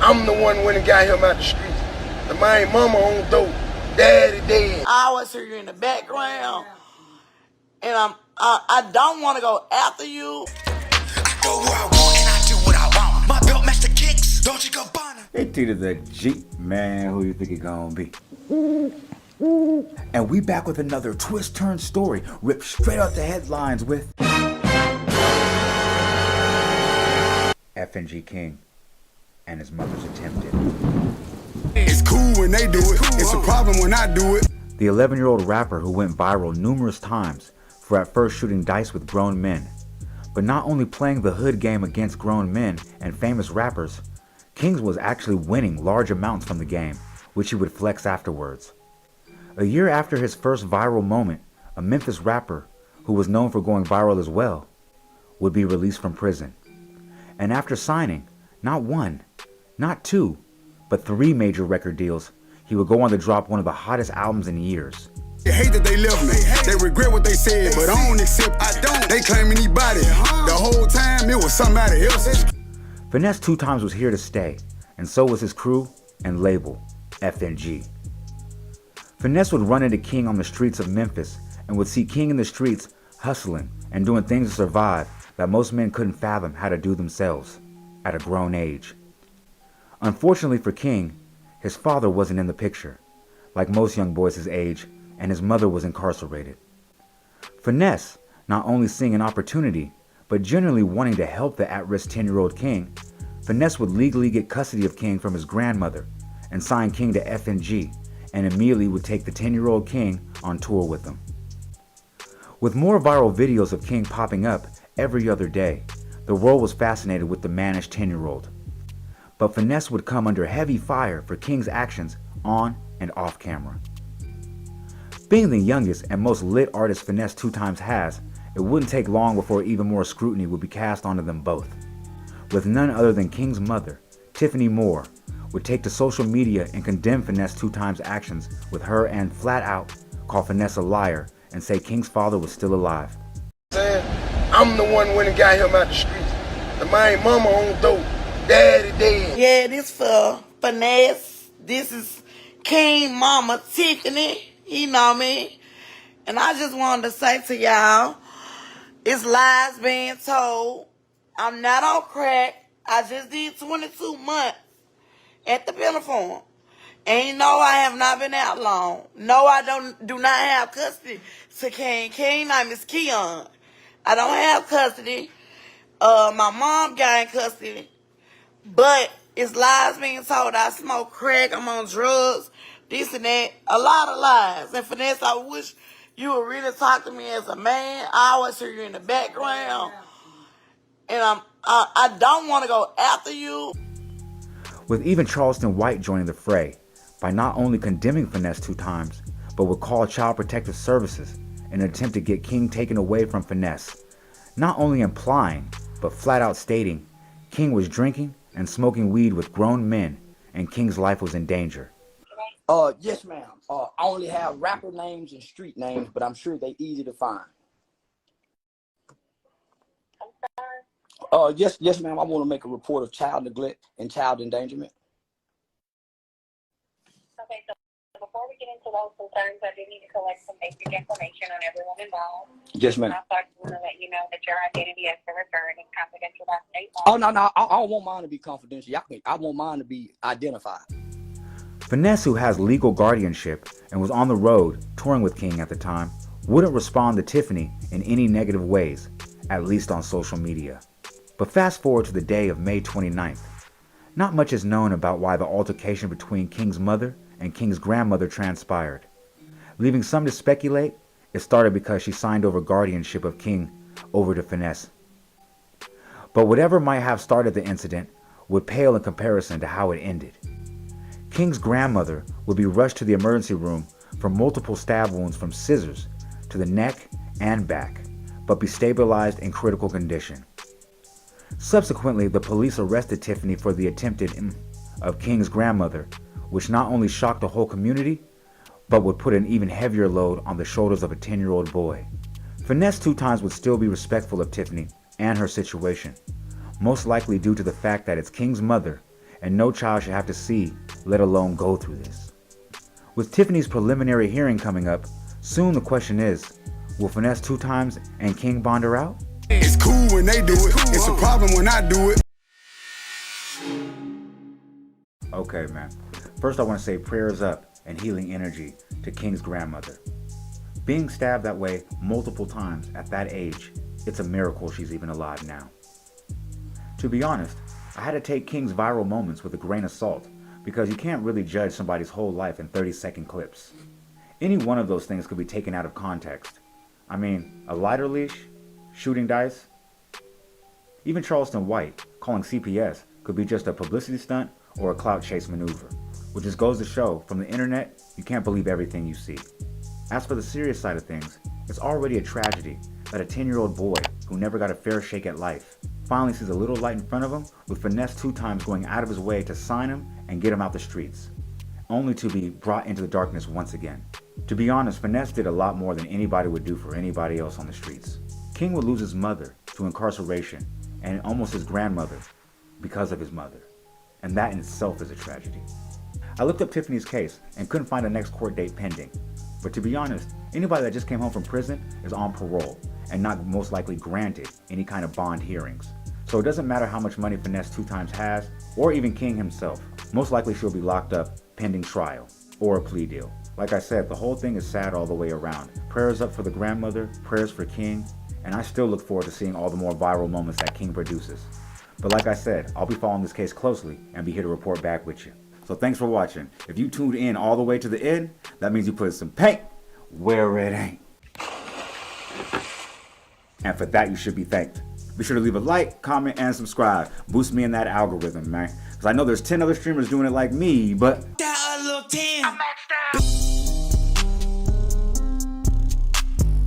I'm the one went and got him out the streets. The man mama on dope, daddy dead. I always hear you in the background, and I don't want to go after you. I go where I want and I do what I want. My belt match the kicks, don't you go bonner. They treated the Jeep, man, who you think it gonna be? And we back with another twist-turn story, ripped straight out the headlines with FNG King and his mother's attempted. It's cool when they do it, it's a problem when I do it. The 11-year-old rapper who went viral numerous times for at first shooting dice with grown men, but not only playing the hood game against grown men and famous rappers, King was actually winning large amounts from the game, which he would flex afterwards. A year after his first viral moment, a Memphis rapper, who was known for going viral as well, would be released from prison. And after signing, not one, not two, but 3 major record deals, he would go on to drop one of the hottest albums in years. They hate that they left me, they regret what they said, but I don't accept, They claim anybody, the whole time it was somebody else's. Finesse 2 times was here to stay, and so was his crew and label, FNG. Finesse would run into King on the streets of Memphis and would see King in the streets hustling and doing things to survive that most men couldn't fathom how to do themselves at a grown age. Unfortunately for King, his father wasn't in the picture, like most young boys his age, and his mother was incarcerated. Finesse, not only seeing an opportunity, but generally wanting to help the at-risk 10-year-old King, Finesse would legally get custody of King from his grandmother and sign King to FNG, and immediately would take the 10-year-old King on tour with them. With more viral videos of King popping up every other day, the world was fascinated with the mannish 10-year-old. But Finesse would come under heavy fire for King's actions on and off camera. Being the youngest and most lit artist Finesse 2 times has, it wouldn't take long before even more scrutiny would be cast onto them both, with none other than King's mother, Tiffany Moore, would take to social media and condemn Finesse 2 times' actions with her and flat out call Finesse a liar and say King's father was still alive. I'm the one went and got him out the streets. The man mama on dope, daddy dead. Yeah, this for Finesse. This is King Mama Tiffany. You know me. And I just wanted to say to y'all, it's lies being told. I'm not on crack. I just did 22 months at the penitentiary. And you know I have not been out long. No, I do not have custody to King. King name is Keon. I don't have custody. My mom got in custody. But it's lies being told. I smoke crack. I'm on drugs. This and that. A lot of lies. And Finesse, I wish you would really talk to me as a man. I always hear you in the background. And I don't want to go after you. With even Charleston White joining the fray by not only condemning Finesse 2 times, but would call Child Protective Services in an attempt to get King taken away from Finesse, not only implying, but flat out stating King was drinking and smoking weed with grown men and King's life was in danger. Yes, ma'am. I only have rapper names and street names, but I'm sure they're easy to find. Yes, ma'am. I want to make a report of child neglect and child endangerment. Okay, so before we get into those concerns, I do need to collect some basic information on everyone involved. Yes, ma'am. I also want to let you know that your identity has been referred is confidential by state law. Oh, no. I don't want mine to be confidential. I want mine to be identified. Finesse, who has legal guardianship and was on the road touring with King at the time, wouldn't respond to Tiffany in any negative ways, at least on social media. But fast forward to the day of May 29th. Not much is known about why the altercation between King's mother and King's grandmother transpired. Leaving some to speculate, it started because she signed over guardianship of King over to Finesse. But whatever might have started the incident would pale in comparison to how it ended. King's grandmother would be rushed to the emergency room for multiple stab wounds from scissors to the neck and back, but be stabilized in critical condition. Subsequently, the police arrested Tiffany for the attempted of King's grandmother, which not only shocked the whole community, but would put an even heavier load on the shoulders of a 10-year-old boy. Finesse 2 times would still be respectful of Tiffany and her situation, most likely due to the fact that it's King's mother and no child should have to see, let alone go through this. With Tiffany's preliminary hearing coming up, soon the question is, will Finesse 2 times and King bond her out? It's cool when they do it. It's a problem when I do it. Okay, man. First I want to say prayers up and healing energy to King's grandmother. Being stabbed that way multiple times at that age, it's a miracle she's even alive now. To be honest, I had to take King's viral moments with a grain of salt because you can't really judge somebody's whole life in 30-second clips. Any one of those things could be taken out of context. I mean, a lighter leash, shooting dice, even Charleston White calling CPS could be just a publicity stunt or a clout chase maneuver, which just goes to show from the internet, you can't believe everything you see. As for the serious side of things, it's already a tragedy that a 10-year-old boy who never got a fair shake at life finally sees a little light in front of him with Finesse 2 times going out of his way to sign him and get him out the streets, only to be brought into the darkness once again. To be honest, Finesse did a lot more than anybody would do for anybody else on the streets. King would lose his mother to incarceration and almost his grandmother because of his mother, and that in itself is a tragedy. I looked up Tiffany's case and couldn't find a next court date pending. But to be honest, anybody that just came home from prison is on parole and not most likely granted any kind of bond hearings. So it doesn't matter how much money Finesse 2 times has, or even King himself. Most likely she'll be locked up pending trial or a plea deal. Like I said, the whole thing is sad all the way around. Prayers up for the grandmother, prayers for King, and I still look forward to seeing all the more viral moments that King produces. But like I said, I'll be following this case closely and be here to report back with you. So thanks for watching. If you tuned in all the way to the end, that means you put some paint where it ain't. And for that, you should be thanked. Be sure to leave a like, comment, and subscribe. Boost me in that algorithm, man. Because I know there's 10 other streamers doing it like me, but... That a little 10. I'm maxed out.